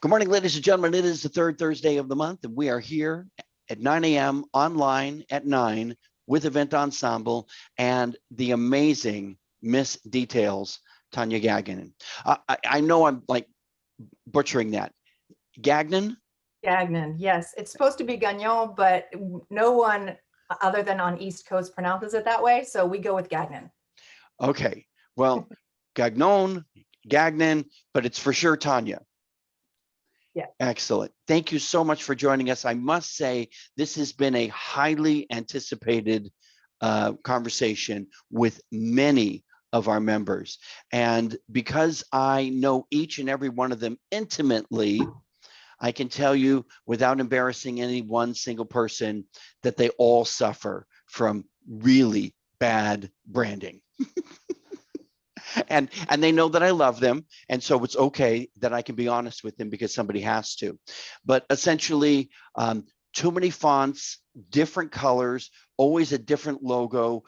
Good morning, ladies and gentlemen. It is the third Thursday of the month, and we are here at 9 a.m. online at 9 with Event Ensemble and the amazing Miss Details, Tanya Gagnon. I know I'm like butchering that. Gagnon? Gagnon, yes. It's supposed to be Gagnon, but no one other than on East Coast pronounces it that way, so we go with Gagnon. Okay. Well, Gagnon, but it's for sure Tanya. Yeah. Excellent. Thank you so much for joining us. I must say, this has been a highly anticipated conversation with many of our members. And because I know each and every one of them intimately, I can tell you without embarrassing any one single person that they all suffer from really bad branding. And they know that I love them. And so it's okay that I can be honest with them because somebody has to. But essentially, too many fonts, different colors, always a different logo.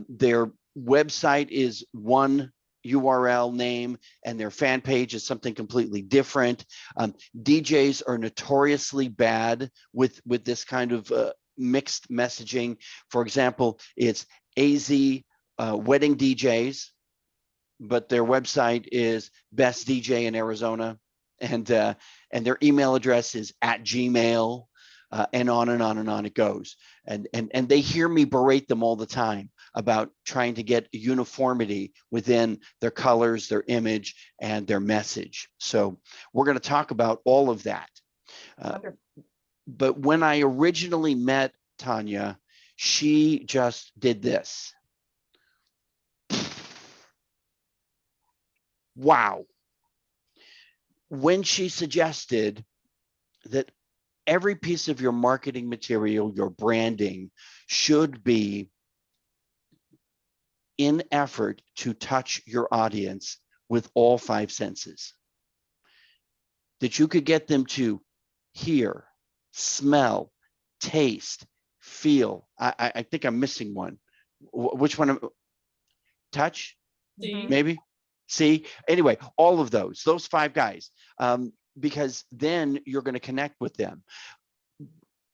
Their website is one URL name and their fan page is something completely different. DJs are notoriously bad with this kind of mixed messaging. For example, it's AZ Wedding DJs, but their website is Best DJ in Arizona, and their email address is @gmail, and on and on and on it goes. And they hear me berate them all the time about trying to get uniformity within their colors, their image, and their message. So we're going to talk about all of that. But when I originally met Tanya, she just did this. Wow. When she suggested that every piece of your marketing material, your branding, should be in effort to touch your audience with all five senses, that you could get them to hear, smell, taste, feel. I think I'm missing one. Which one? Touch? Maybe? See, anyway, all of those five guys, because then you're going to connect with them.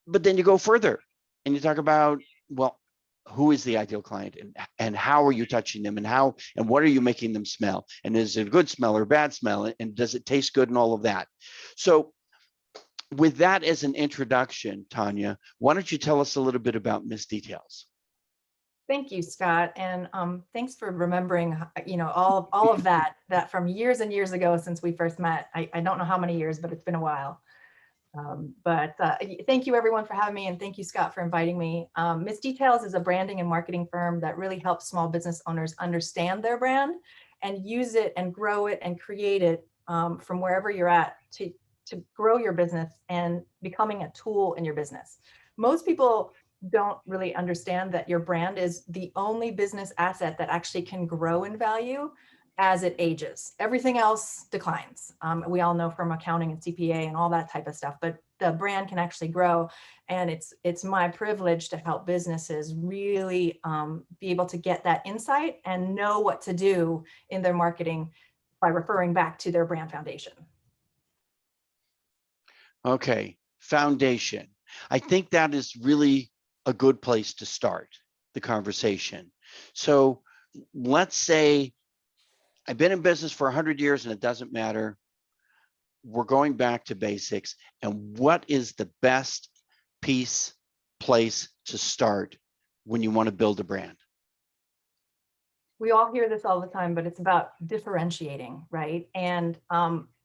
But then you go further and you talk about, well, who is the ideal client and how are you touching them and what are you making them smell? And is it a good smell or a bad smell? And does it taste good and all of that? So with that as an introduction, Tanya, why don't you tell us a little bit about Miss Details? Thank you, Scott, and thanks for remembering, all of that from years and years ago since we first met. I don't know how many years, but it's been a while. But thank you, everyone, for having me, and thank you, Scott, for inviting me. Miss Details is a branding and marketing firm that really helps small business owners understand their brand and use it and grow it and create it from wherever you're at to grow your business and becoming a tool in your business. Most people don't really understand that your brand is the only business asset that actually can grow in value as it ages. Everything else declines. We all know from accounting and CPA and all that type of stuff, but the brand can actually grow. And it's my privilege to help businesses really be able to get that insight and know what to do in their marketing by referring back to their brand foundation. Okay, foundation. I think that is really a good place to start the conversation. So let's say I've been in business for 100 years and it doesn't matter. We're going back to basics. And what is the best place to start when you want to build a brand? We all hear this all the time, but it's about differentiating, right? And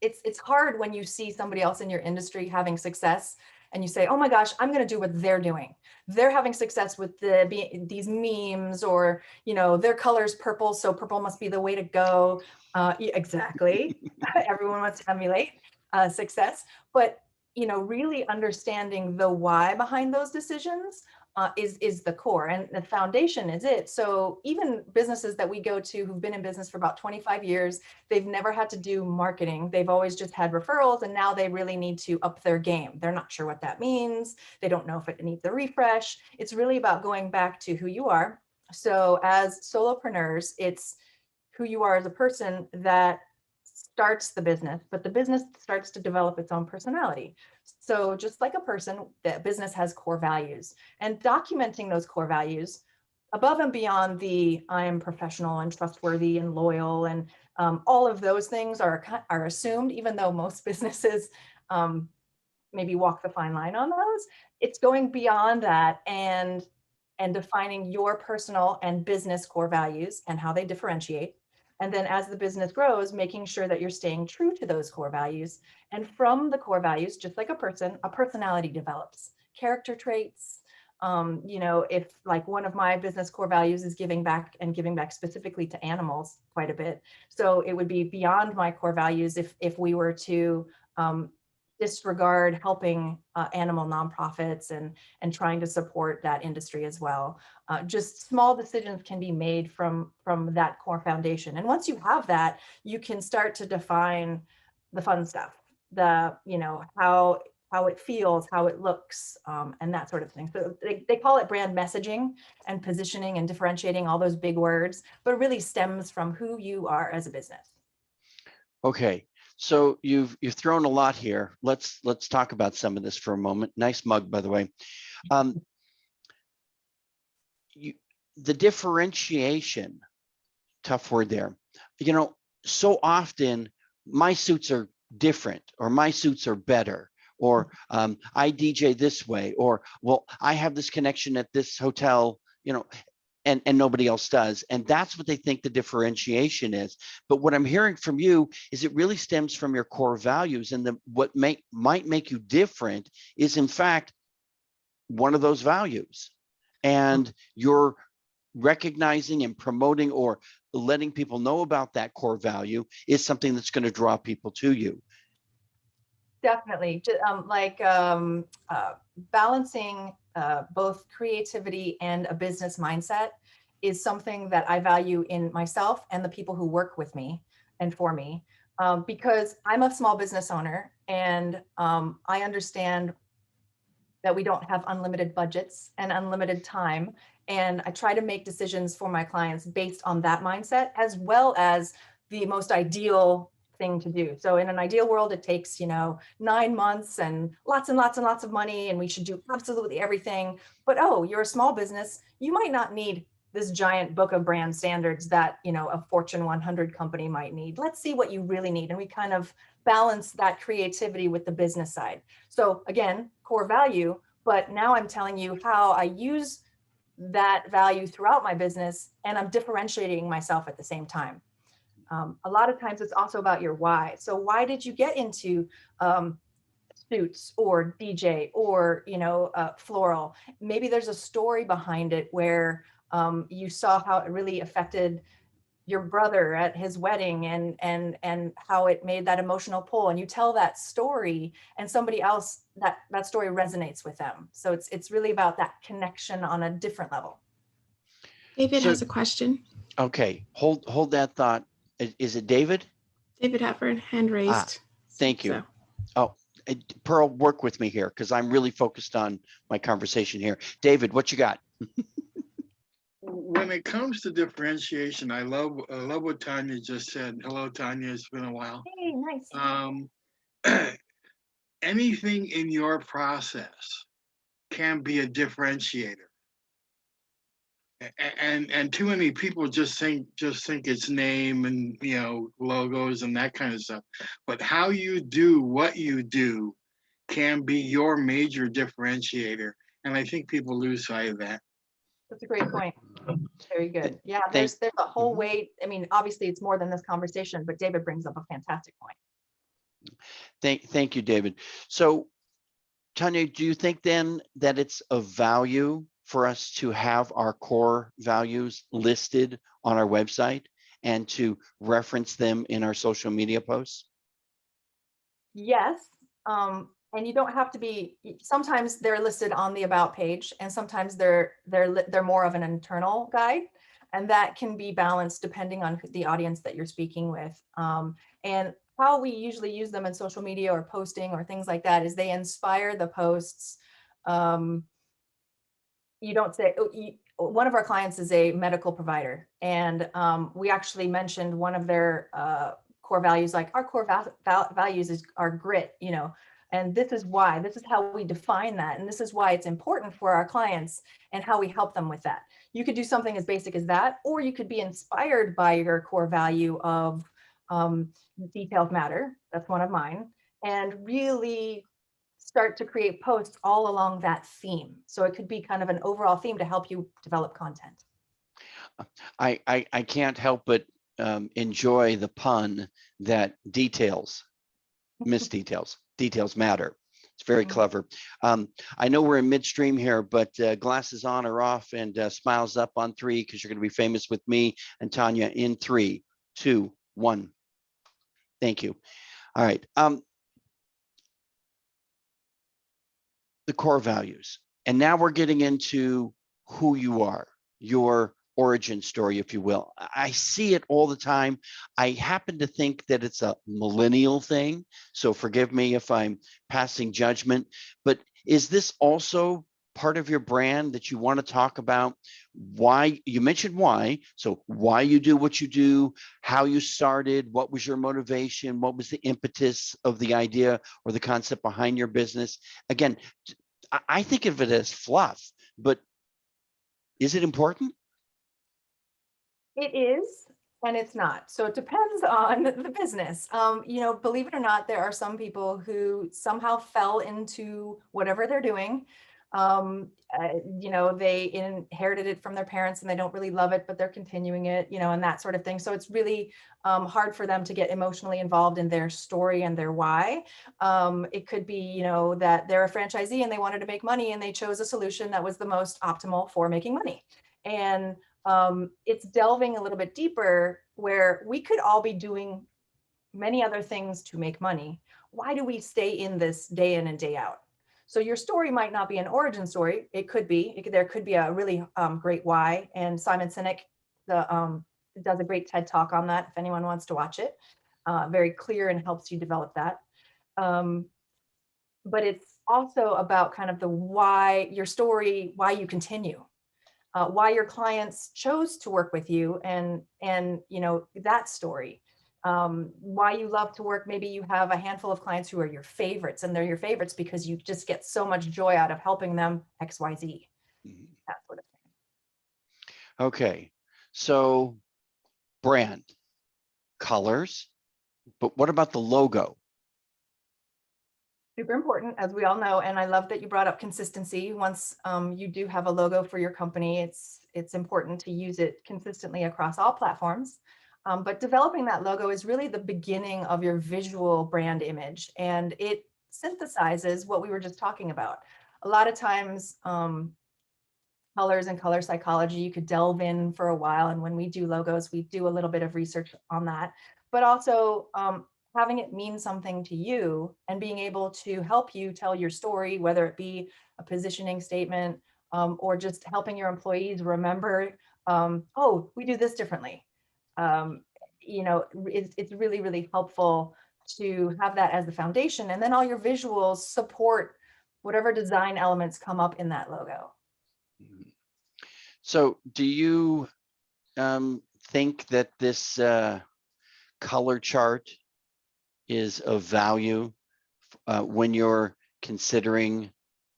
it's hard when you see somebody else in your industry having success and you say, oh my gosh, I'm going to do what they're doing. They're having success with these memes, or, their color's purple, so purple must be the way to go. Exactly. Everyone wants to emulate success. But, really understanding the why behind those decisions is the core, and the foundation is it. So even businesses that we go to who've been in business for about 25 years, they've never had to do marketing. They've always just had referrals, and now they really need to up their game. They're not sure what that means. They don't know if it needs a refresh. It's really about going back to who you are. So as solopreneurs, it's who you are as a person that starts the business, but the business starts to develop its own personality. So just like a person, the business has core values, and documenting those core values above and beyond the I am professional and trustworthy and loyal and all of those things are assumed, even though most businesses maybe walk the fine line on those. It's going beyond that and defining your personal and business core values and how they differentiate. And then as the business grows, making sure that you're staying true to those core values. And from the core values, just like a person, a personality develops, character traits. If like one of my business core values is giving back and giving back specifically to animals quite a bit. So it would be beyond my core values if we were to disregard helping animal nonprofits and trying to support that industry as well. Just small decisions can be made from that core foundation. And once you have that, you can start to define the fun stuff, how it feels, how it looks, and that sort of thing. So they call it brand messaging and positioning and differentiating, all those big words, but it really stems from who you are as a business. Okay. So you've thrown a lot here. Let's talk about some of this for a moment. Nice mug, by the way. The differentiation, tough word there. So often my suits are different, or my suits are better, or I DJ this way, or well, I have this connection at this hotel, and nobody else does. And that's what they think the differentiation is. But what I'm hearing from you is it really stems from your core values, and what might make you different is in fact one of those values. And you're recognizing and promoting or letting people know about that core value is something that's going to draw people to you. Definitely. Balancing both creativity and a business mindset is something that I value in myself and the people who work with me and for me, because I'm a small business owner, and I understand that we don't have unlimited budgets and unlimited time. And I try to make decisions for my clients based on that mindset, as well as the most ideal thing to do. So in an ideal world, it takes, 9 months and lots and lots and lots of money, and we should do absolutely everything. But oh, you're a small business. You might not need this giant book of brand standards that, a Fortune 100 company might need. Let's see what you really need. And we kind of balance that creativity with the business side. So again, core value, but now I'm telling you how I use that value throughout my business, and I'm differentiating myself at the same time. A lot of times it's also about your why. So why did you get into suits or DJ or, floral? Maybe there's a story behind it where you saw how it really affected your brother at his wedding and how it made that emotional pull, and you tell that story and somebody else that story resonates with them. So it's really about that connection on a different level. David has a question. Okay, hold that thought. Is it David? David Heffern, hand raised. Thank you. Oh, Pearl, work with me here because I'm really focused on my conversation here. David, what you got? When it comes to differentiation, I love what Tanya just said. Hello, Tanya. It's been a while. Hey, nice. Anything in your process can be a differentiator, and too many people just think it's name and logos and that kind of stuff. But how you do what you do can be your major differentiator, and I think people lose sight of that. That's a great point. Very good. Yeah, there's a whole way. I mean, obviously it's more than this conversation, but David brings up a fantastic point. Thank you, David. So Tanya, do you think then that it's of value for us to have our core values listed on our website and to reference them in our social media posts? Yes. And you don't have to be, sometimes they're listed on the about page, and sometimes they're more of an internal guide, and that can be balanced depending on the audience that you're speaking with. And how we usually use them in social media or posting or things like that is they inspire the posts. You don't say, one of our clients is a medical provider, and we actually mentioned one of their core values, like our core values are grit, you know, and this is why, this is how we define that. And this is why it's important for our clients and how we help them with that. You could do something as basic as that, or you could be inspired by your core value of details matter. That's one of mine. And really start to create posts all along that theme. So it could be kind of an overall theme to help you develop content. I can't help but enjoy the pun that details matter. It's very clever. I know we're in midstream here, but glasses on or off and smiles up on 3, because you're going to be famous with me and Tanya in 3, 2, 1. Thank you. All right. The core values. And now we're getting into who you are, your origin story, if you will. I see it all the time. I happen to think that it's a millennial thing, so forgive me if I'm passing judgment, but is this also part of your brand that you want to talk about? Why you mentioned why, so why you do what you do, how you started, what was your motivation, what was the impetus of the idea or the concept behind your business? Again, I think of it as fluff, but is it important? It is, and it's not. So it depends on the business. You know, believe it or not, there are some people who somehow fell into whatever they're doing. You know, they inherited it from their parents and they don't really love it, but they're continuing it, you know, and that sort of thing. So it's really hard for them to get emotionally involved in their story and their why. It could be, you know, that they're a franchisee and they wanted to make money and they chose a solution that was the most optimal for making money. And it's delving a little bit deeper where we could all be doing many other things to make money. Why do we stay in this day in and day out? So your story might not be an origin story. It could be. There could be a really great why. And Simon Sinek does a great TED talk on that if anyone wants to watch it. Very clear and helps you develop that. But it's also about kind of the why, your story, why you continue. Why your clients chose to work with you, and you know that story. Why you love to work. Maybe you have a handful of clients who are your favorites, and they're your favorites because you just get so much joy out of helping them XYZ. That sort of thing. Okay, so brand, colors, but what about the logo? Super important, as we all know. And I love that you brought up consistency. Once you do have a logo for your company, it's important to use it consistently across all platforms. But developing that logo is really the beginning of your visual brand image, and it synthesizes what we were just talking about. A lot of times, colors and color psychology, you could delve in for a while. And when we do logos, we do a little bit of research on that, but also having it mean something to you and being able to help you tell your story, whether it be a positioning statement or just helping your employees remember, oh, we do this differently. You know, it's really, really helpful to have that as the foundation. And then all your visuals support whatever design elements come up in that logo. So do you think that this color chart is of value when you're considering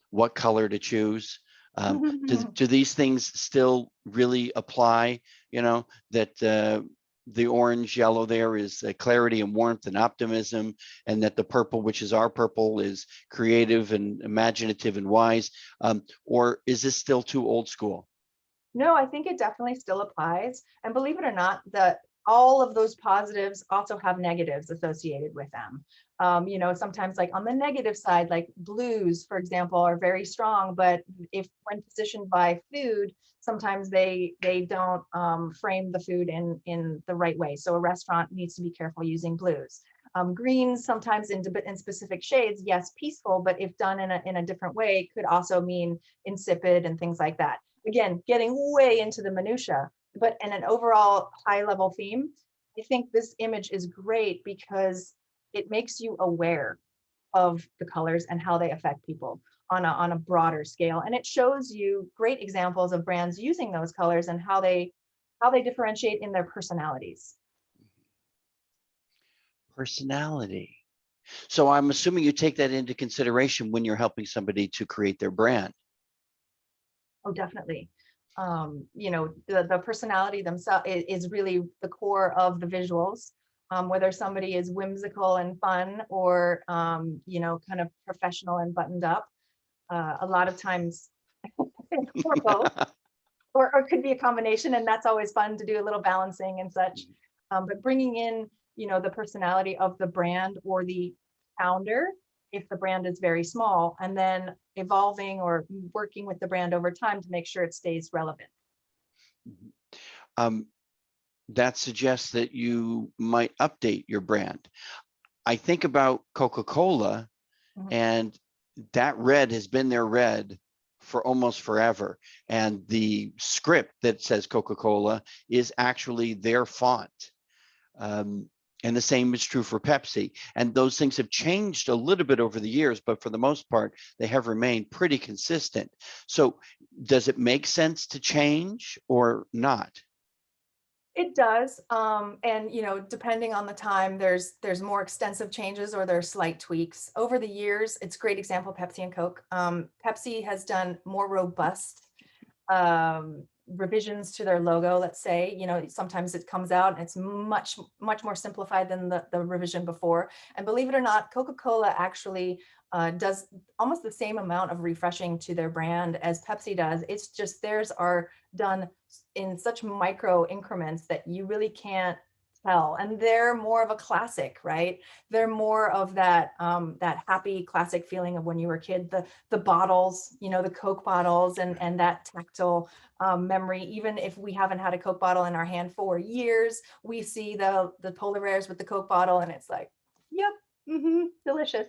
what color to choose? Do these things still really apply? You know, that the orange yellow there is clarity and warmth and optimism, and that the purple, which is our purple, is creative and imaginative and wise, or is this still too old school? No, I think it definitely still applies. And believe it or not, that all of those positives also have negatives associated with them. You know, sometimes like on the negative side, like blues, for example, are very strong, but if when positioned by food, sometimes they don't frame the food in the right way. So a restaurant needs to be careful using blues. Greens, sometimes in specific shades, yes, peaceful, but if done in a different way, could also mean insipid and things like that. Again, getting way into the minutia, but in an overall high level theme, I think this image is great because it makes you aware of the colors and how they affect people on a broader scale. And it shows you great examples of brands using those colors and how they differentiate in their personalities. Personality. So I'm assuming you take that into consideration when you're helping somebody to create their brand. Oh, definitely. You know, the personality themselves is really the core of the visuals. Whether somebody is whimsical and fun or, you know, kind of professional and buttoned up. A lot of times, or both, or it could be a combination, and that's always fun to do a little balancing and such. But bringing in, you know, the personality of the brand or the founder, if the brand is very small, and then evolving or working with the brand over time to make sure it stays relevant. Um, that suggests that you might update your brand. I think about Coca-Cola, Mhm. and that red has been their red for almost forever. And the script that says Coca-Cola is actually their font. And the same is true for Pepsi. And those things have changed a little bit over the years, but for the most part, they have remained pretty consistent. So does it make sense to change or not? It does. And you know, depending on the time, there's more extensive changes or there's slight tweaks. Over the years, it's a great example, Pepsi and Coke. Pepsi has done more robust revisions to their logo, let's say. You know, sometimes it comes out and it's much more simplified than the revision before. And believe it or not, Coca-Cola actually does almost the same amount of refreshing to their brand as Pepsi does. It's just theirs are done in such micro increments that you really can't tell. And they're more of a classic, right? They're more of that that happy classic feeling of when you were a kid. The bottles, you know, the Coke bottles, and that tactile memory. Even if we haven't had a Coke bottle in our hand for years, we see the polar bears with the Coke bottle, and it's like, yep, delicious.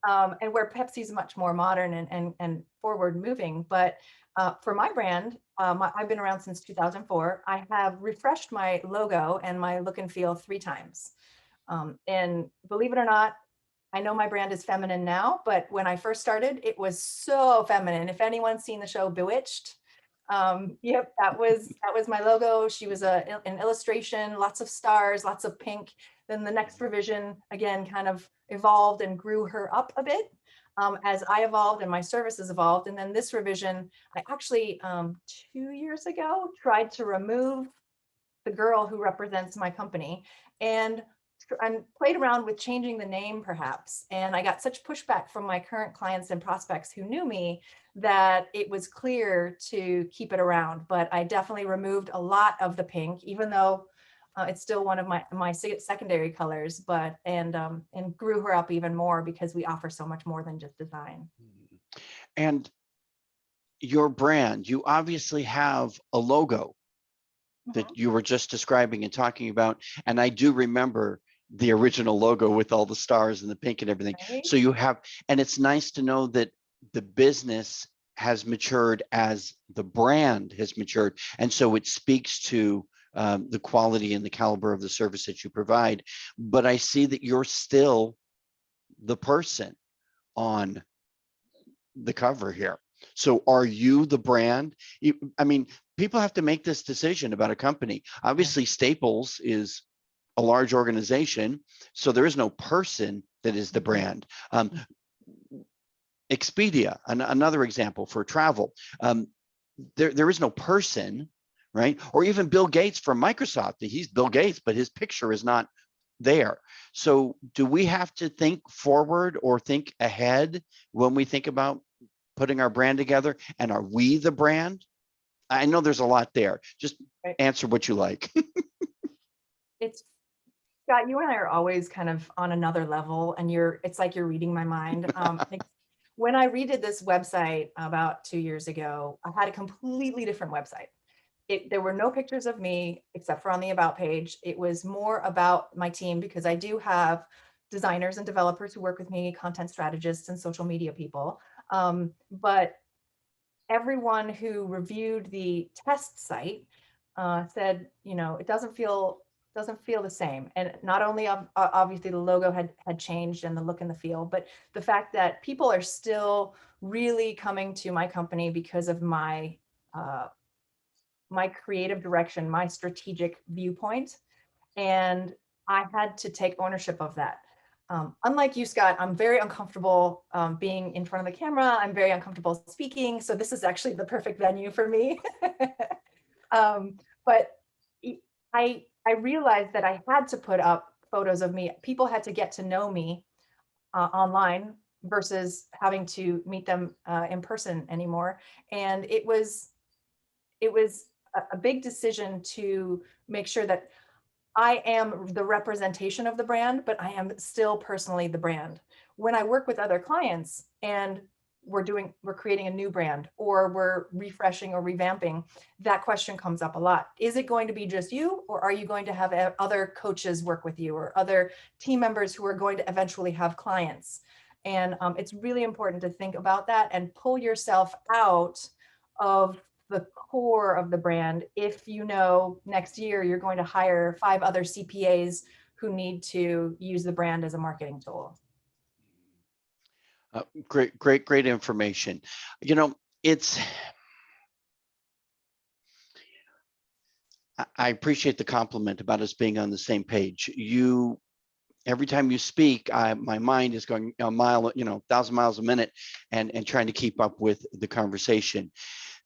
And where Pepsi's much more modern and forward moving. But for my brand, I've been around since 2004. I have refreshed my logo and my look and feel 3 times. And believe it or not, I know my brand is feminine now, but when I first started, it was so feminine. If anyone's seen the show Bewitched, yep, that was my logo. She was an illustration, lots of stars, lots of pink. Then the next revision again kind of evolved and grew her up a bit as I evolved and my services evolved. And then this revision, I actually 2 years ago tried to remove the girl who represents my company and played around with changing the name perhaps. And I got such pushback from my current clients and prospects who knew me that it was clear to keep it around. But I definitely removed a lot of the pink, even though it's still one of my secondary colors, but and grew her up even more because we offer so much more than just design. And your brand, you obviously have a logo that you were just describing and talking about. And I do remember the original logo with all the stars and the pink and everything. Right? So you have, and it's nice to know that the business has matured as the brand has matured. And so it speaks to the quality and the caliber of the service that you provide. But I see that you're still the person on the cover here. So are you the brand? I mean, people have to make this decision about a company. Obviously, Staples is a large organization, so there is no person that is the brand. Expedia, another example for travel. There is no person, right? Or even Bill Gates from Microsoft. He's Bill Gates, but his picture is not there. So do we have to think forward or think ahead when we think about putting our brand together? And are we the brand? I know there's a lot there. Just answer what you like. It's Scott, you and I are always kind of on another level, and it's like you're reading my mind. When I redid this website about 2 years ago, I had a completely different website. There were no pictures of me except for on the about page. It was more about my team because I do have designers and developers who work with me, content strategists and social media people. But everyone who reviewed the test site said, you know, it doesn't feel the same. And not only obviously the logo had changed and the look and the feel, but the fact that people are still really coming to my company because of my my creative direction, my strategic viewpoint. And I had to take ownership of that. Unlike you, Scott, I'm very uncomfortable being in front of the camera. I'm very uncomfortable speaking. So this is actually the perfect venue for me. But I realized that I had to put up photos of me. People had to get to know me online versus having to meet them in person anymore. And it was a big decision to make sure that I am the representation of the brand, but I am still personally the brand. When I work with other clients and we're creating a new brand or we're refreshing or revamping, that question comes up a lot. Is it going to be just you, or are you going to have other coaches work with you or other team members who are going to eventually have clients? And it's really important to think about that and pull yourself out of the core of the brand if you know next year you're going to hire 5 other CPAs who need to use the brand as a marketing tool. Great information. You know, I appreciate the compliment about us being on the same page. Every time you speak, my mind is going a mile, 1,000 miles a minute and trying to keep up with the conversation.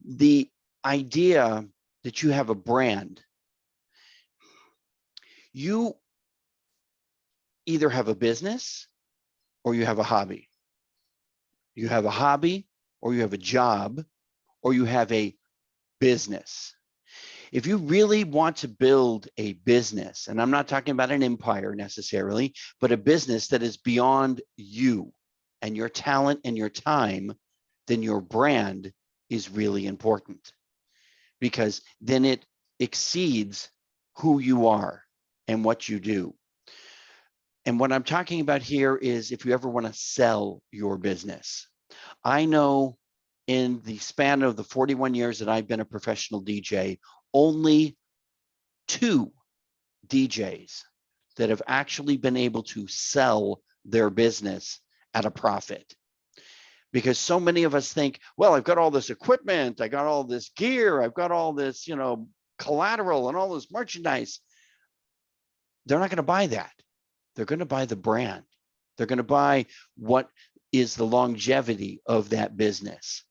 The idea that you have a brand, you either have a business or you have a hobby. You have a hobby or you have a job or you have a business. If you really want to build a business, and I'm not talking about an empire necessarily, but a business that is beyond you and your talent and your time, then your brand is really important, because then it exceeds who you are and what you do. And what I'm talking about here is if you ever want to sell your business. I know in the span of the 41 years that I've been a professional DJ, only 2 DJs that have actually been able to sell their business at a profit. Because so many of us think, well, I've got all this equipment, I got all this gear, I've got all this, collateral and all this merchandise. They're not going to buy that. They're going to buy the brand. They're going to buy what is the longevity of that business.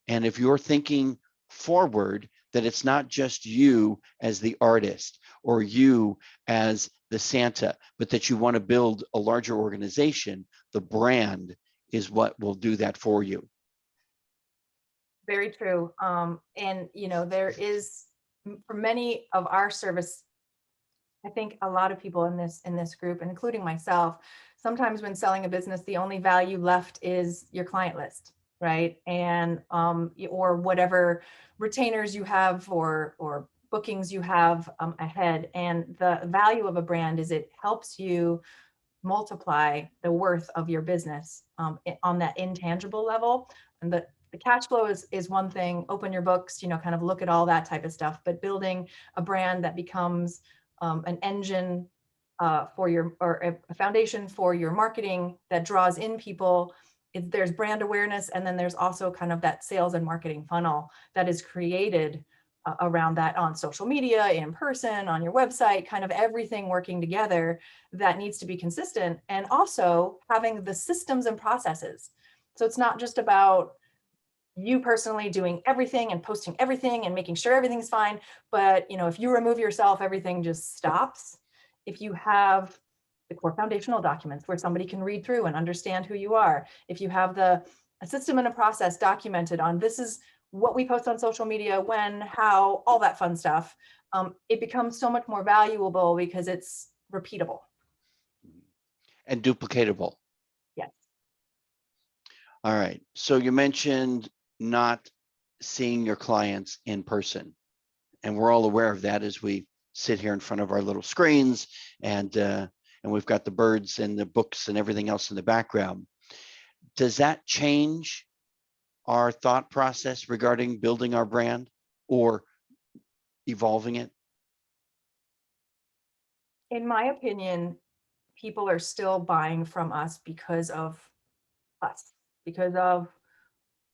And if you're thinking forward, that it's not just you as the artist or you as the Santa, but that you want to build a larger organization, the brand is what will do that for you. Very true. And there is, for many of our service, I think a lot of people in this group, including myself, sometimes when selling a business, the only value left is your client list, right? And or whatever retainers you have or bookings you have ahead. And the value of a brand is it helps you multiply the worth of your business on that intangible level. And the cash flow is one thing. Open your books, kind of look at all that type of stuff. But building a brand that becomes an engine or a foundation for your marketing that draws in people. There's brand awareness, and then there's also kind of that sales and marketing funnel that is created around that on social media, in person, on your website, kind of everything working together that needs to be consistent, and also having the systems and processes. So it's not just about you personally doing everything and posting everything and making sure everything's fine. But if you remove yourself, everything just stops. If you have the core foundational documents where somebody can read through and understand who you are, if you have a system and a process documented on this is what we post on social media, when, how, all that fun stuff, it becomes so much more valuable because it's repeatable. And duplicatable. Yes. All right. So you mentioned not seeing your clients in person. And we're all aware of that as we sit here in front of our little screens and we've got the birds and the books and everything else in the background. Does that change our thought process regarding building our brand or evolving it? In my opinion, people are still buying from us because of us, because of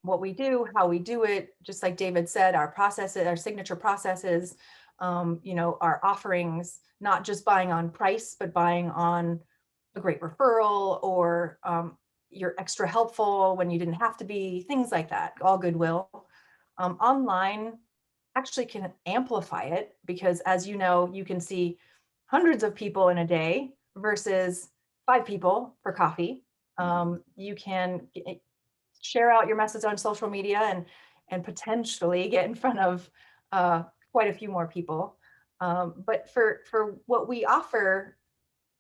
what we do, how we do it. Just like David said, our processes, our signature processes, our offerings, not just buying on price, but buying on a great referral, or you're extra helpful when you didn't have to be, things like that, all goodwill. Online actually can amplify it, because as you know, you can see hundreds of people in a day versus 5 people for coffee. You can share out your message on social media and potentially get in front of quite a few more people. But for what we offer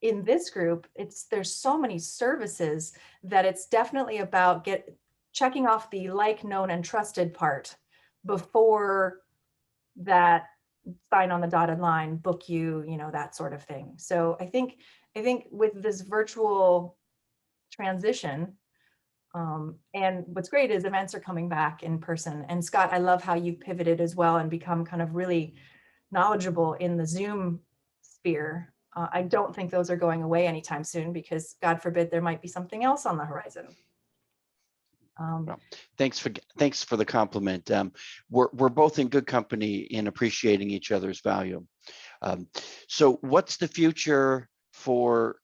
in this group, there's so many services that it's definitely about checking off the like, known, and trusted part before that sign on the dotted line, book you, that sort of thing. So I think with this virtual transition, and what's great is events are coming back in person. And Scott, I love how you pivoted as well and become kind of really knowledgeable in the Zoom sphere. I don't think those are going away anytime soon, because God forbid there might be something else on the horizon. Well, thanks for the compliment. We're both in good company in appreciating each other's value. So what's the future for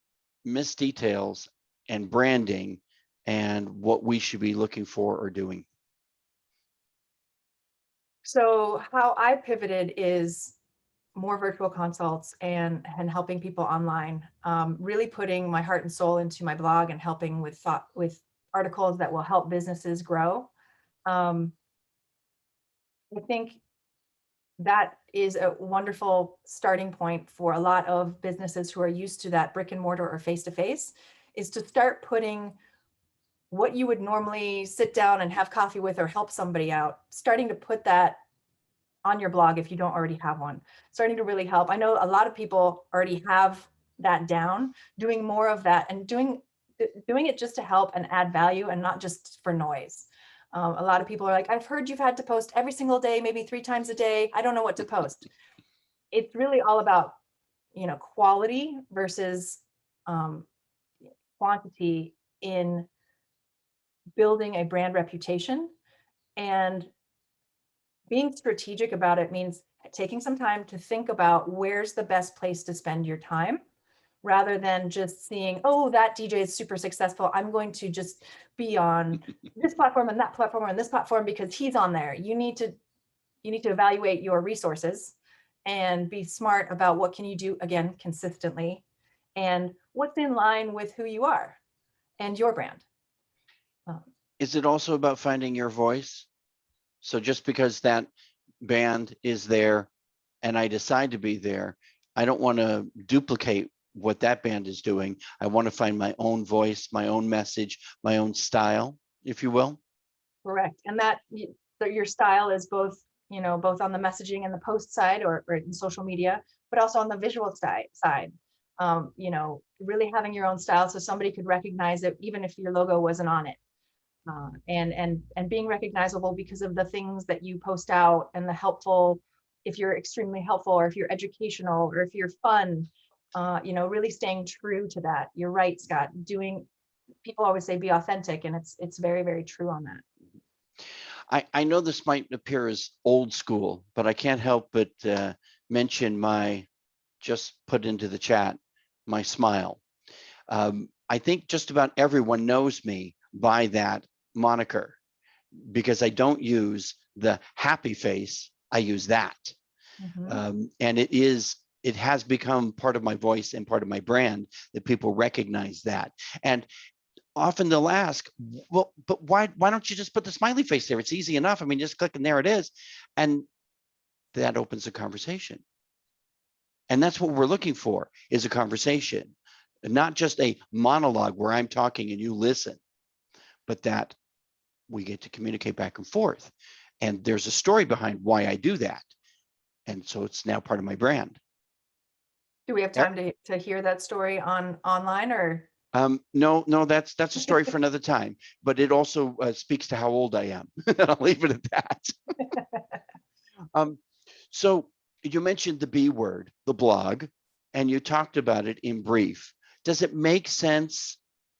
Miss Details and branding, and what we should be looking for or doing? So how I pivoted is more virtual consults and helping people online, really putting my heart and soul into my blog and helping with articles that will help businesses grow. I think that is a wonderful starting point for a lot of businesses who are used to that brick and mortar or face-to-face, is to start putting what you would normally sit down and have coffee with or help somebody out, starting to put that on your blog if you don't already have one, starting to really help. I know a lot of people already have that down, doing more of that and doing it just to help and add value and not just for noise. A lot of people are like, I've heard you've had to post every single day, maybe 3 times a day. I don't know what to post. It's really all about, quality versus quantity in building a brand reputation. And being strategic about it means taking some time to think about where's the best place to spend your time, rather than just seeing, oh, that DJ is super successful, I'm going to just be on this platform and that platform and this platform because he's on there. You need to evaluate your resources and be smart about what can you do, again, consistently, and what's in line with who you are and your brand. Is it also about finding your voice? So just because that band is there and I decide to be there, I don't want to duplicate what that band is doing. I want to find my own voice, my own message, my own style, if you will. Correct. And that your style is both on the messaging and the post side, or in social media, but also on the visual side. Really having your own style so somebody could recognize it even if your logo wasn't on it. And being recognizable because of the things that you post out, and the helpful, if you're extremely helpful, or if you're educational, or if you're fun, really staying true to that. You're right, Scott. People always say be authentic, and it's very, very true on that. I know this might appear as old school, but I can't help but mention just put into the chat, my smile. I think just about everyone knows me by that moniker, because I don't use the happy face, I use that. Mm-hmm. And it has become part of my voice and part of my brand, that people recognize that. And often they'll ask, well, but why don't you just put the smiley face there? It's easy enough. I mean, just click and there it is. And that opens a conversation. And that's what we're looking for, is a conversation, not just a monologue where I'm talking and you listen, but that we get to communicate back and forth. And there's a story behind why I do that. And so it's now part of my brand. Do we have time to hear that story online, or? No, that's a story for another time, but it also speaks to how old I am. I'll leave it at that. So you mentioned the B word, the blog, and you talked about it in brief. Does it make sense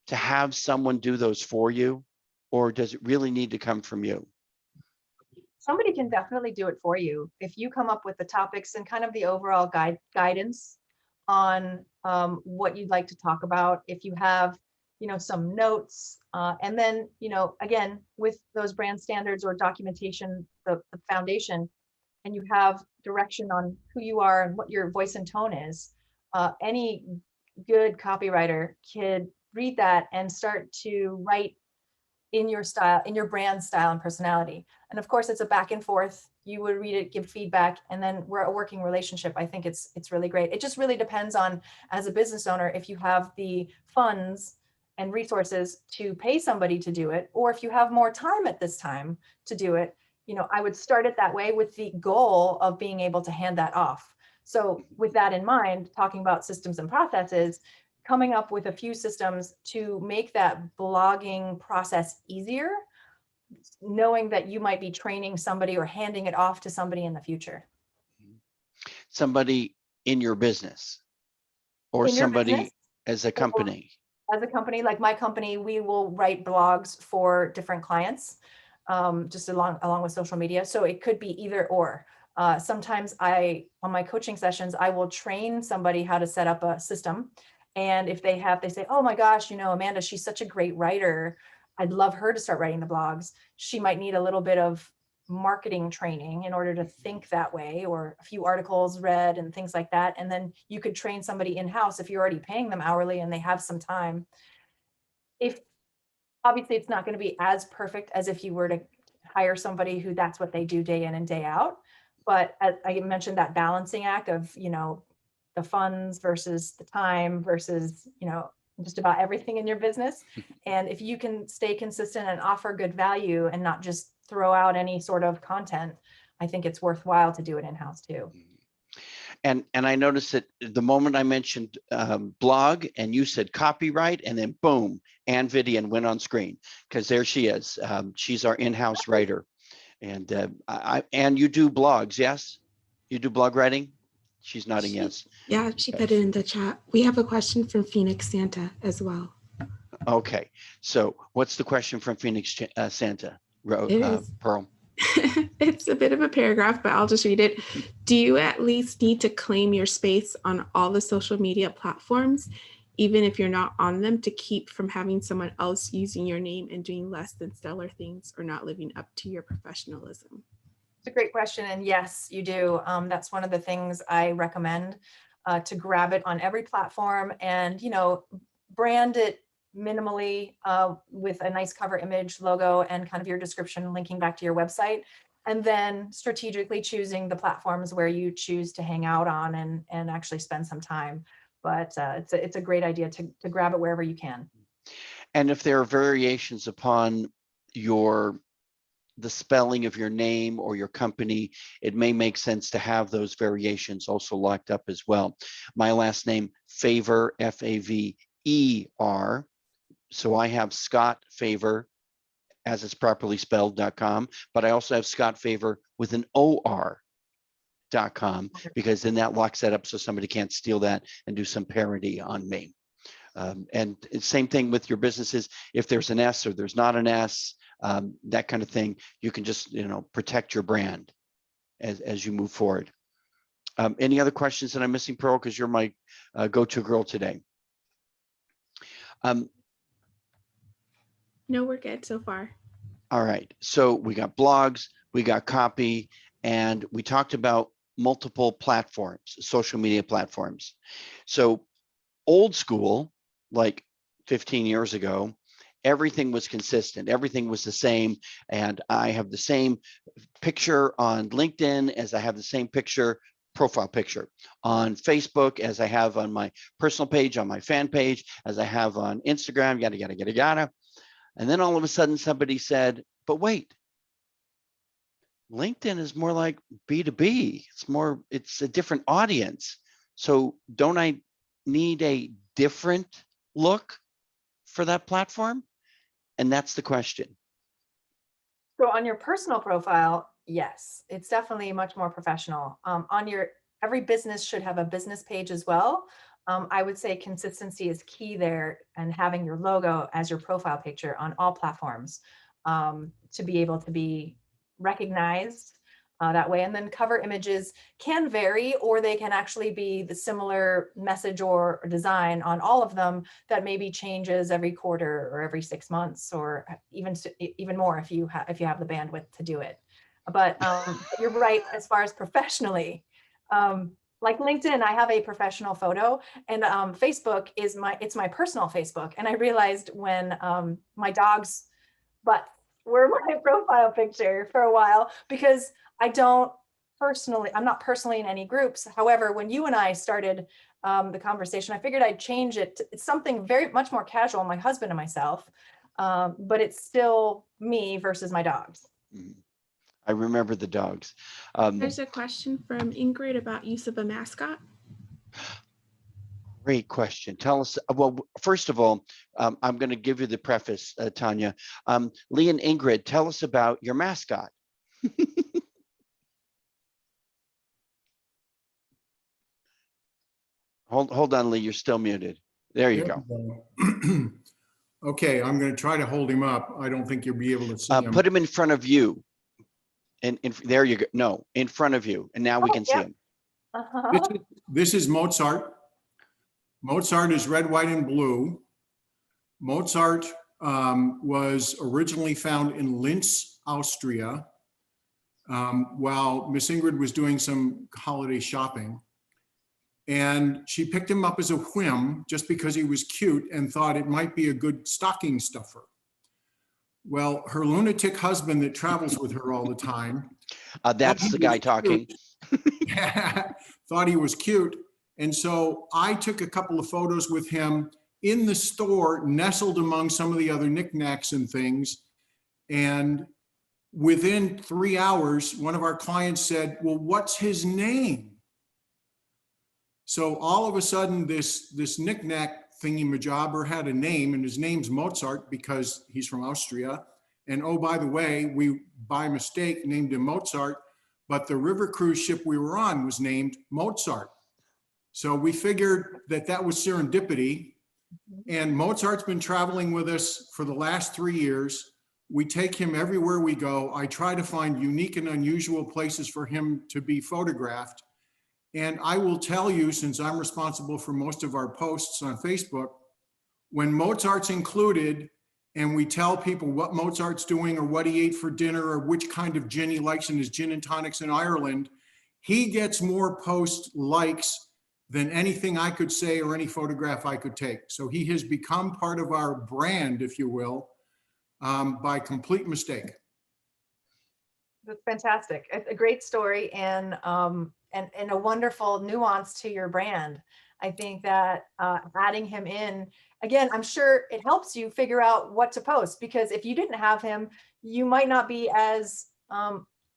to have someone do those for you, or does it really need to come from you? somebody can definitely do it for you. If you come up with the topics and kind of the overall guidance on what you'd like to talk about, if you have, some notes, and then, again, with those brand standards or documentation, the foundation, and you have direction on who you are and what your voice and tone is, any good copywriter could read that and start to write in your style, in your brand style and personality. And of course, it's a back and forth. You would read it, give feedback, and then we're a working relationship. I think it's really great. It just really depends on, as a business owner, if you have the funds and resources to pay somebody to do it, or if you have more time at this time to do it. I would start it that way with the goal of being able to hand that off. So with that in mind, talking about systems and processes, coming up with a few systems to make that blogging process easier, knowing that you might be training somebody or handing it off to somebody in the future. Somebody in your business or In your somebody business, as a company. as a company, like my company, we will write blogs for different clients, just along with social media. So it could be either or. Sometimes on my coaching sessions, I will train somebody how to set up a system. And if they say, oh my gosh, Amanda, she's such a great writer. I'd love her to start writing the blogs. She might need a little bit of marketing training in order to think that way, or a few articles read and things like that. And then you could train somebody in-house if you're already paying them hourly and they have some time. If obviously it's not going to be as perfect as if you were to hire somebody who that's what they do day in and day out. But as I mentioned, that balancing act of, the funds versus the time versus, just about everything in your business. And if you can stay consistent and offer good value and not just throw out any sort of content, I think it's worthwhile to do it in-house too. And I noticed that the moment I mentioned blog and you said copyright, and then boom, Ann Vidian went on screen, because there she is. She's our in-house writer. And Ann, you do blogs, yes? You do blog writing? She's nodding yes. Yeah, she put it in the chat. We have a question from Phoenix Santa as well. Okay, so what's the question from Phoenix Santa? Pearl? It's a bit of a paragraph, but I'll just read it. Do you at least need to claim your space on all the social media platforms, even if you're not on them, to keep from having someone else using your name and doing less than stellar things or not living up to your professionalism? It's a great question. And yes, you do. That's one of the things I recommend, to grab it on every platform and, brand it minimally, with a nice cover image, logo, and kind of your description linking back to your website. And then strategically choosing the platforms where you choose to hang out on and actually spend some time. But it's a great idea to grab it wherever you can. And if there are variations upon the spelling of your name or your company, it may make sense to have those variations also locked up as well. My last name, Favor, F-A-V-E-R. So I have Scott Favor, as it's properly spelled.com, but I also have Scott Favor with an O-R.com, because then that locks that up so somebody can't steal that and do some parody on me. And same thing with your businesses. If there's an S or there's not an S, that kind of thing, you can just protect your brand as you move forward. Any other questions that I'm missing, Pearl? Because you're my go-to girl today. No, we're good so far. All right. So we got blogs, we got copy, and we talked about multiple platforms, social media platforms. So old school, like 15 years ago, everything was consistent. Everything was the same. And I have the same picture on LinkedIn as I have the same profile picture on Facebook as I have on my personal page, on my fan page, as I have on Instagram, yada, yada, yada, yada. And then all of a sudden somebody said, but wait, LinkedIn is more like B2B. It's a different audience. So don't I need a different look for that platform? And that's the question. So on your personal profile, yes, it's definitely much more professional. Every business should have a business page as well. I would say consistency is key there, and having your logo as your profile picture on all platforms, to be able to be recognized that way. And then cover images can vary, or they can actually be the similar message or design on all of them that maybe changes every quarter or every 6 months, or even more if you have the bandwidth to do it. But you're right, as far as professionally, like LinkedIn, I have a professional photo, and Facebook is my personal Facebook. And I realized when my dog's butts were my profile picture for a while, because I'm not personally in any groups. However, when you and I started the conversation, I figured I'd change it. It's something very much more casual, my husband and myself, but it's still me versus my dogs. I remember the dogs. There's a question from Ingrid about use of a mascot. Great question. Tell us, well, first of all, I'm going to give you the preface, Tanya. Lee and Ingrid, tell us about your mascot. Hold on, Lee, you're still muted. There you go. Okay, I'm going to try to hold him up. I don't think you'll be able to see him. Put him in front of you. And there you go. No, in front of you. And now we can see him. This is Mozart. Mozart is red, white, and blue. Mozart was originally found in Linz, Austria, while Miss Ingrid was doing some holiday shopping. And she picked him up as a whim just because he was cute and thought it might be a good stocking stuffer. Well, her lunatic husband that travels with her all the time. That's the guy talking. Thought he was cute. And so I took a couple of photos with him in the store, nestled among some of the other knickknacks and things. And within 3 hours, one of our clients said, well, what's his name? So all of a sudden, this knickknack thingy-majobber had a name, and his name's Mozart because he's from Austria. And oh, by the way, we, by mistake, named him Mozart, but the river cruise ship we were on was named Mozart. So we figured that that was serendipity. And Mozart's been traveling with us for the last 3 years. We take him everywhere we go. I try to find unique and unusual places for him to be photographed. And I will tell you, since I'm responsible for most of our posts on Facebook, when Mozart's included and we tell people what Mozart's doing or what he ate for dinner or which kind of gin he likes in his gin and tonics in Ireland, he gets more post likes than anything I could say or any photograph I could take. So he has become part of our brand, if you will, by complete mistake. That's fantastic. A great story, and a wonderful nuance to your brand. I think that adding him in, again, I'm sure it helps you figure out what to post, because if you didn't have him, you might not be as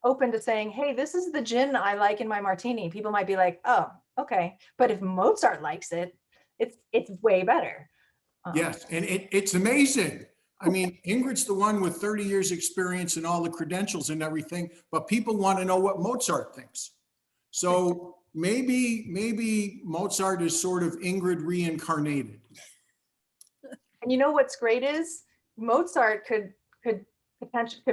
open to saying, hey, this is the gin I like in my martini. People might be like, oh, okay. But if Mozart likes it, it's way better. Yes, and it's amazing. I mean, Ingrid's the one with 30 years experience and all the credentials and everything, but people want to know what Mozart thinks. So maybe Mozart is sort of Ingrid reincarnated. And you know what's great is Mozart could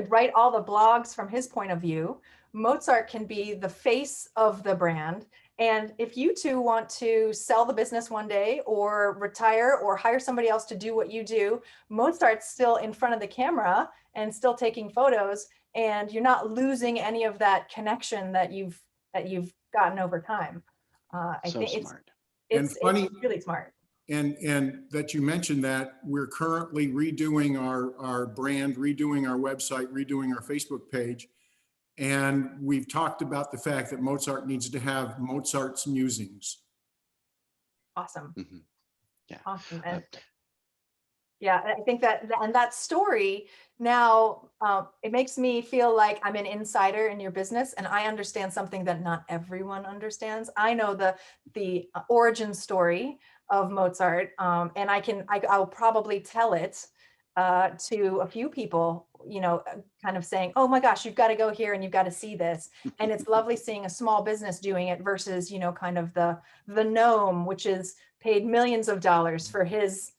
write all the blogs from his point of view. Mozart can be the face of the brand. And if you two want to sell the business one day or retire or hire somebody else to do what you do, Mozart's still in front of the camera and still taking photos, and you're not losing any of that connection that you've gotten over time. I think smart. It's funny, really smart. And that you mentioned that we're currently redoing our brand, redoing our website, redoing our Facebook page. And we've talked about the fact that Mozart needs to have Mozart's musings. Awesome. Mm-hmm. Yeah. Awesome. And yeah, I think that story now, it makes me feel like I'm an insider in your business, and I understand something that not everyone understands. I know the origin story of Mozart, and I'll probably tell it to a few people, kind of saying, oh my gosh, you've got to go here and you've got to see this. And it's lovely seeing a small business doing it versus, kind of the gnome, which is paid millions of dollars for his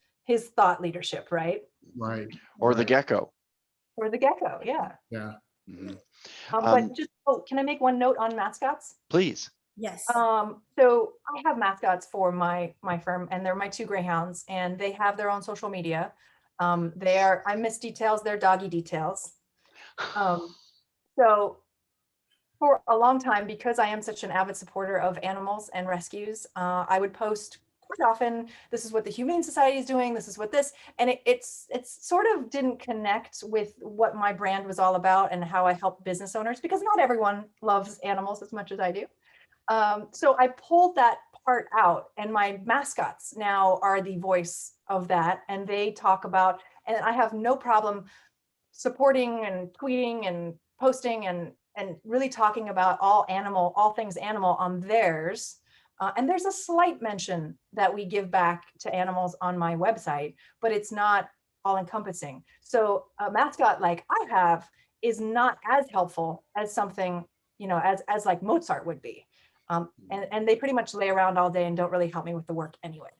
thought leadership, right? Right. Or the gecko. Or the gecko, yeah. Yeah. Mhm. But just, oh, can I make one note on mascots? Please. Yes. So I have mascots for my firm, and they're my two greyhounds, and they have their own social media. I miss details, they're doggy details. So for a long time, because I am such an avid supporter of animals and rescues, I would post quite often, this is what the Humane Society is doing, this is what this, and it's sort of didn't connect with what my brand was all about and how I help business owners, because not everyone loves animals as much as I do. So I pulled that part out, and my mascots now are the voice of that. And they talk about, and I have no problem supporting and tweeting and posting and really talking about all things animal on theirs. And there's a slight mention that we give back to animals on my website, but it's not all encompassing. So a mascot like I have is not as helpful as something, as like Mozart would be. And they pretty much lay around all day and don't really help me with the work anyway.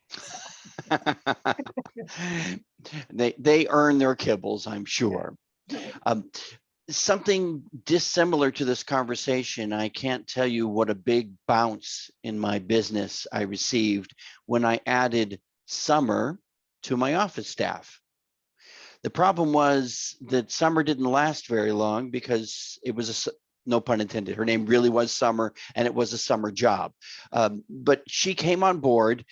They earn their kibbles, I'm sure. Something dissimilar to this conversation, I can't tell you what a big bounce in my business I received when I added Summer to my office staff. The problem was that Summer didn't last very long because it was no pun intended, her name really was Summer, and it was a summer job. But she came on board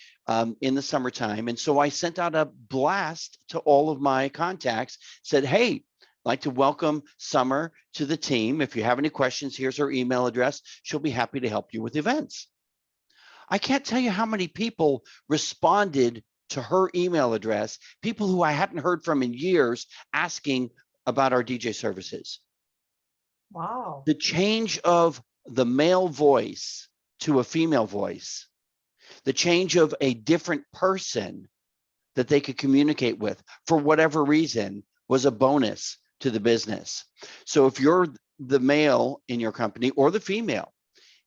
in the summertime. And so I sent out a blast to all of my contacts, said, hey, I'd like to welcome Summer to the team. If you have any questions, here's her email address. She'll be happy to help you with events. I can't tell you how many people responded to her email address, people who I hadn't heard from in years, asking about our DJ services. Wow. The change of the male voice to a female voice, the change of a different person that they could communicate with for whatever reason, was a bonus to the business. So if you're the male in your company or the female,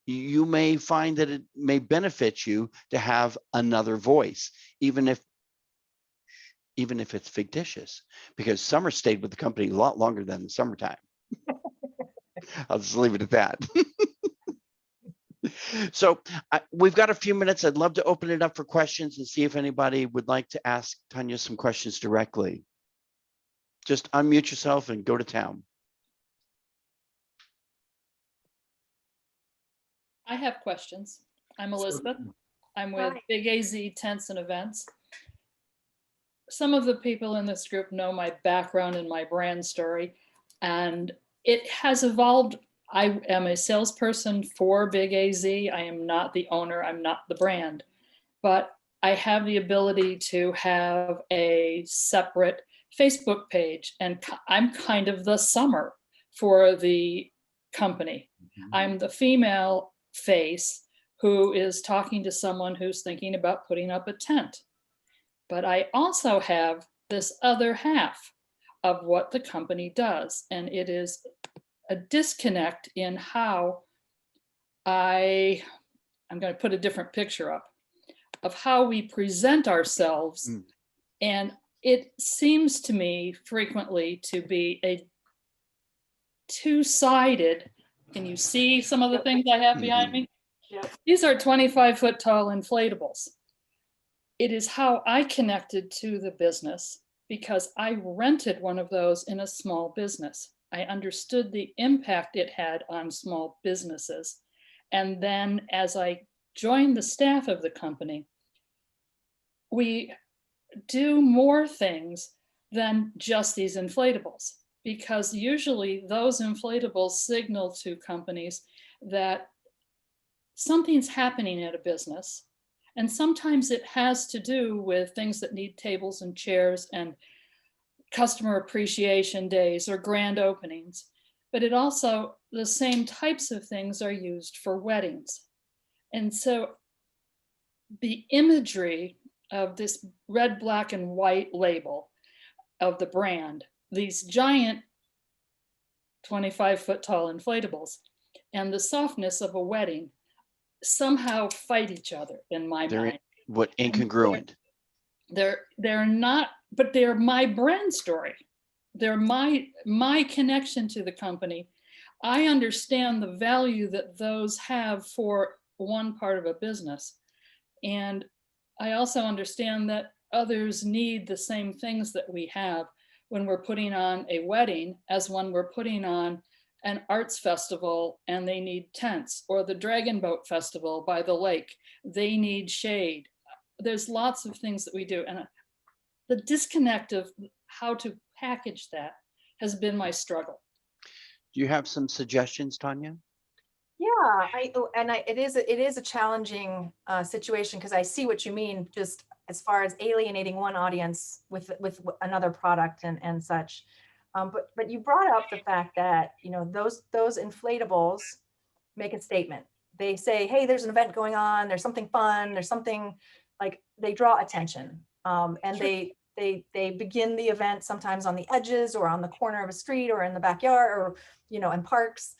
you may find that it may benefit you to have another voice, even if it's fictitious, because Summer stayed with the company a lot longer than the summertime. I'll just leave it at that. So we've got a few minutes. I'd love to open it up for questions and see if anybody would like to ask Tanya some questions directly. Just unmute yourself and go to town. I have questions. I'm Elizabeth. I'm with Hi. Big AZ Tents and Events. Some of the people in this group know my background and my brand story, and it has evolved. I am a salesperson for Big AZ. I am not the owner. I'm not the brand, but I have the ability to have a separate Facebook page, and I'm kind of the Summer for the company. I'm the female face who is talking to someone who's thinking about putting up a tent. But I also have this other half of what the company does, and it is a disconnect in how I'm going to put a different picture up of how we present ourselves. And it seems to me frequently to be a two-sided. Can you see some of the things I have behind me? Yep. These are 25-foot tall inflatables. It is how I connected to the business because I rented one of those in a small business. I understood the impact it had on small businesses. And then as I joined the staff of the company, we do more things than just these inflatables, because usually those inflatables signal to companies that something's happening at a business. And sometimes it has to do with things that need tables and chairs and customer appreciation days or grand openings. But it also, the same types of things are used for weddings. And so the imagery of this red, black, and white label of the brand, these giant 25-foot tall inflatables, and the softness of a wedding somehow fight each other in my mind. What incongruent? They're not, but they're my brand story. They're my connection to the company. I understand the value that those have for one part of a business. And I also understand that others need the same things that we have when we're putting on a wedding as when we're putting on an arts festival and they need tents, or the Dragon Boat Festival by the lake. They need shade. There's lots of things that we do. And the disconnect of how to package that has been my struggle. Do you have some suggestions, Tanya? Yeah, it is a challenging situation, because I see what you mean, just as far as alienating one audience with another product and such. But you brought up the fact that, you know, those inflatables make a statement. They say, hey, there's an event going on, there's something fun, there's something, like, they draw attention. And Sure. they begin the event sometimes on the edges or on the corner of a street or in the backyard, or, you know, in parks.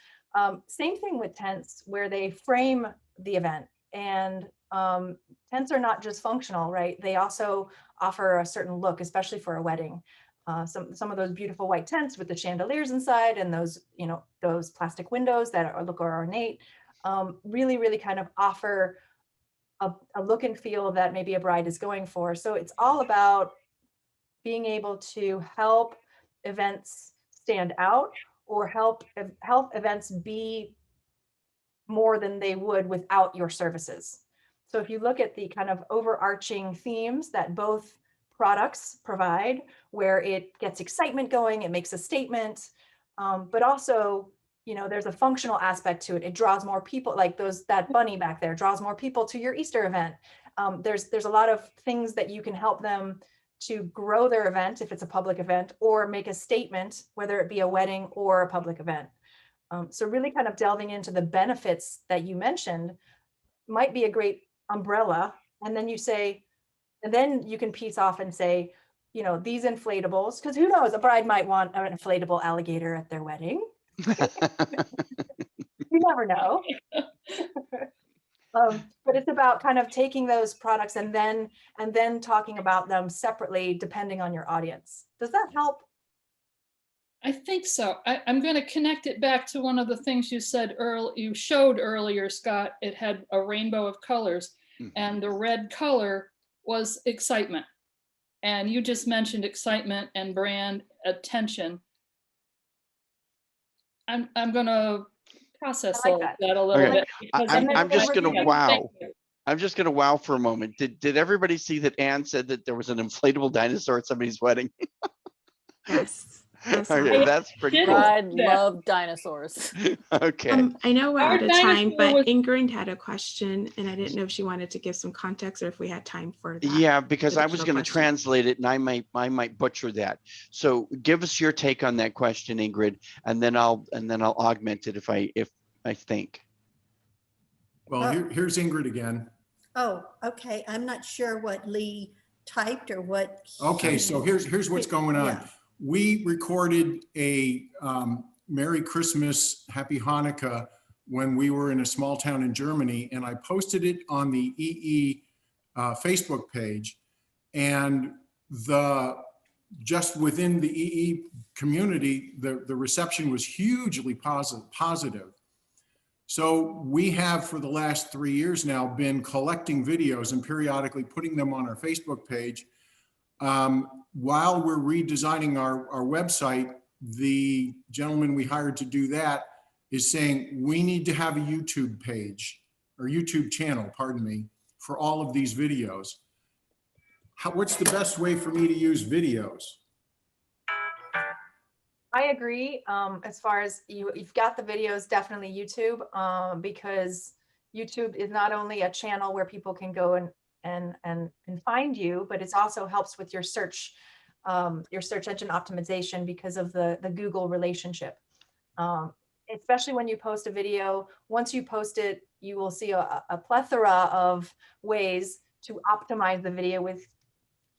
Same thing with tents, where they frame the event. And tents are not just functional, right? They also offer a certain look, especially for a wedding. Some of those beautiful white tents with the chandeliers inside, and those, you know, those plastic windows that look ornate, really kind of offer a look and feel that maybe a bride is going for. So it's all about being able to help events stand out, or help events be more than they would without your services. So if you look at the kind of overarching themes that both products provide, where it gets excitement going, it makes a statement, but also, you know, there's a functional aspect to it. It draws more people, like that bunny back there draws more people to your Easter event. There's a lot of things that you can help them to grow their event if it's a public event, or make a statement, whether it be a wedding or a public event. So really kind of delving into the benefits that you mentioned might be a great umbrella. And then you can piece off and say, you know, these inflatables, because who knows, a bride might want an inflatable alligator at their wedding. You never know. But it's about kind of taking those products and then talking about them separately depending on your audience. Does that help? I think so. I'm going to connect it back to one of the things you said you showed earlier, Scott. It had a rainbow of colors, and the red color was excitement. And you just mentioned excitement and brand attention. I'm going to process I like that a little Okay. bit. I'm just going to Yeah, wow. thank you. I'm just going to wow for a moment. Did everybody see that Anne said that there was an inflatable dinosaur at somebody's wedding? Yes. Okay, that's pretty cool. Bride loved dinosaurs. Okay. I know we're Our out of time, dinosaur but was- Ingrid had a question, and I didn't know if she wanted to give some context or if we had time for that. Yeah, because I was additional going to question. translate it, and I might butcher that. So give us your take on that question, Ingrid, and then I'll augment it if I think. Well, here's Ingrid again. Oh, okay. I'm not sure what Lee typed or what. Okay, so here's what's going on. Yeah. We recorded a Merry Christmas, Happy Hanukkah when we were in a small town in Germany, and I posted it on the EE Facebook page. And just within the EE community, the reception was hugely positive. So we have, for the last 3 years now, been collecting videos and periodically putting them on our Facebook page. While we're redesigning our website, the gentleman we hired to do that is saying we need to have a YouTube page, or YouTube channel, pardon me, for all of these videos. What's the best way for me to use videos? I agree. As far as you've got the videos, definitely YouTube, because YouTube is not only a channel where people can go and find you, but it also helps with your search engine optimization because of the Google relationship. Especially when you post a video, once you post it, you will see a plethora of ways to optimize the video with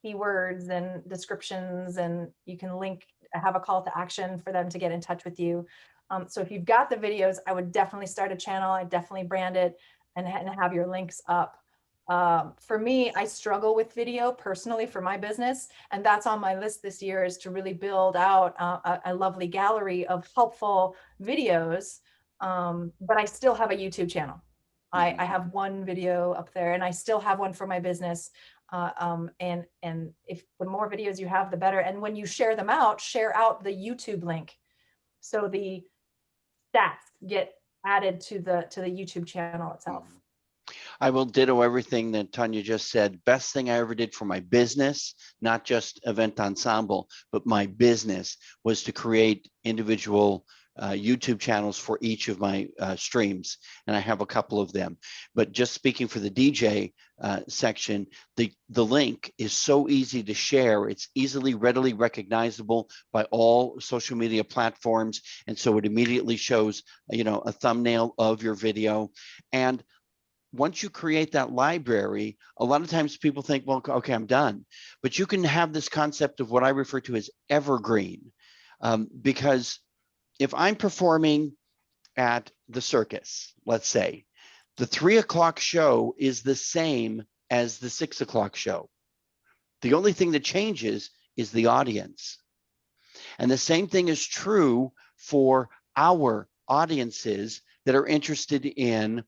keywords and descriptions, and you can have a call to action for them to get in touch with you. So if you've got the videos, I would definitely start a channel. I definitely brand it and have your links up. For me, I struggle with video personally for my business, and that's on my list this year, is to really build out a lovely gallery of helpful videos. But I still have a YouTube channel. I have one video up there, and I still have one for my business. And if the more videos you have, the better. And when you share them out, share out the YouTube link, so the stats get added to the YouTube channel itself. I will ditto everything that Tanya just said. Best thing I ever did for my business, not just Event Ensemble, but my business, was to create individual YouTube channels for each of my streams. And I have a couple of them. But just speaking for the DJ section, the link is so easy to share. It's easily, readily recognizable by all social media platforms. And so it immediately shows, a thumbnail of your video. And once you create that library, a lot of times people think, well, okay, I'm done. But you can have this concept of what I refer to as evergreen, because if I'm performing at the circus, let's say, the 3 o'clock show is the same as the 6 o'clock show. The only thing that changes is the audience. And the same thing is true for our audiences that are interested in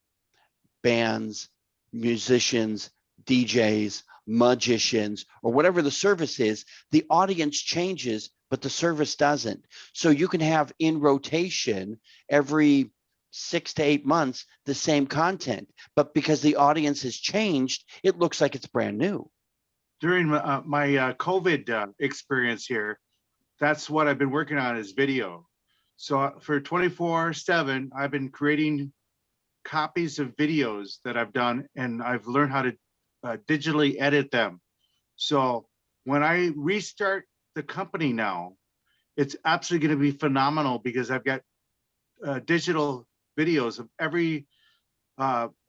bands, musicians, DJs, magicians, or whatever the service is. The audience changes, but the service doesn't. So you can have in rotation every 6 to 8 months the same content, but because the audience has changed, it looks like it's brand new. During my COVID experience here, that's what I've been working on, is video. So for 24/7, I've been creating copies of videos that I've done, and I've learned how to digitally edit them. So when I restart the company now, it's absolutely going to be phenomenal, because I've got digital videos of every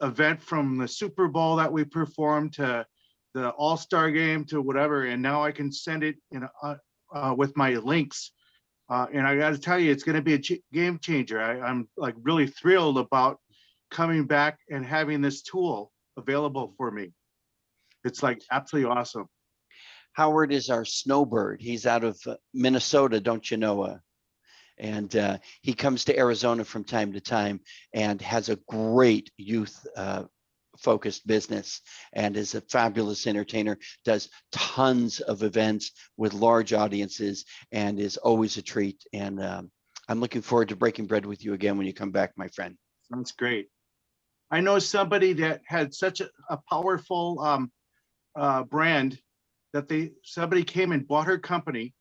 event, from the Super Bowl that we performed to the All-Star game to whatever, and now I can send it in with my links. And I got to tell you, it's going to be a game changer. I'm like really thrilled about coming back and having this tool available for me. It's like absolutely awesome. Howard is our snowbird. He's out of Minnesota, don't you know? And he comes to Arizona from time to time and has a great youth focused business, and is a fabulous entertainer, does tons of events with large audiences, and is always a treat. And I'm looking forward to breaking bread with you again when you come back, my friend. Sounds great. I know somebody that had such a powerful brand that somebody came and bought her company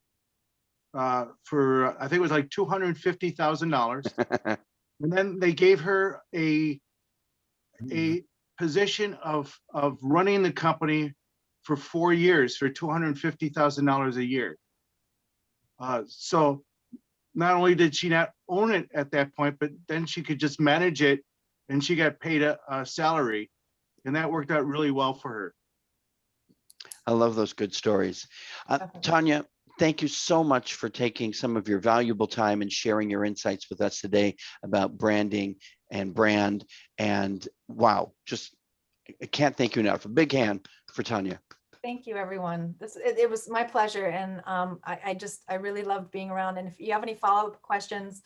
for, I think it was like $250,000. And then they gave her a position of running the company for 4 years for $250,000 a year. So not only did she not own it at that point, but then she could just manage it, and she got paid a salary, and that worked out really well for her. I love those good stories. Tanya, thank you so much for taking some of your valuable time and sharing your insights with us today about branding and brand. And wow, I can't thank you enough. A big hand for Tanya. Thank you, everyone. It was my pleasure. And I really loved being around. And if you have any follow-up questions,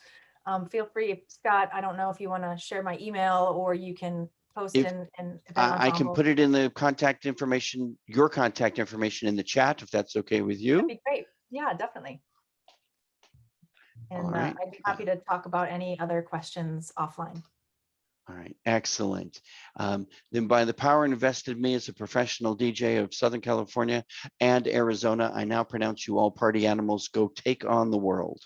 feel free. Scott, I don't know if you want to share my email, or you can post in I can put it in the contact information, your contact information, in the chat, if that's okay with you. That'd be great. Yeah, definitely. And right. I'd be happy to talk about any other questions offline. All right, excellent. Then by the power invested in me as a professional DJ of Southern California and Arizona, I now pronounce you all party animals. Go take on the world.